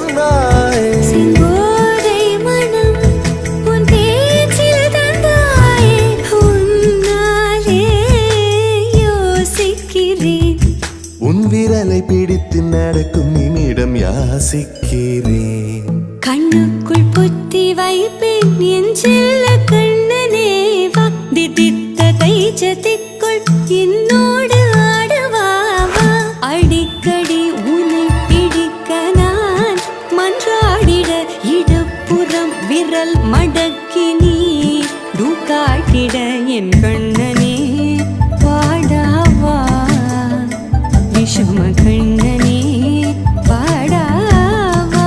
சொன்னாய் செங்கோதை மனம் உன் பேச்சில் தந்தாயே உன்னாலே யோசிக்கிறேன் உன் விரலை பிடித்து நடக்கும் நிமிடம் யாசிக்கிறேன் கண்ணுக்குள் புத்தி வைப்பேன் என் செல்ல கண்ணனே வா திதித்த தைச்சதிக்குள் என்னோடு ஆடவாவா அடிக்கடி உன்னை பிடிக்க நான் மன்றாடிட இடப்புறம் விரல் மடக்கி நீ காட்டிட என் கண்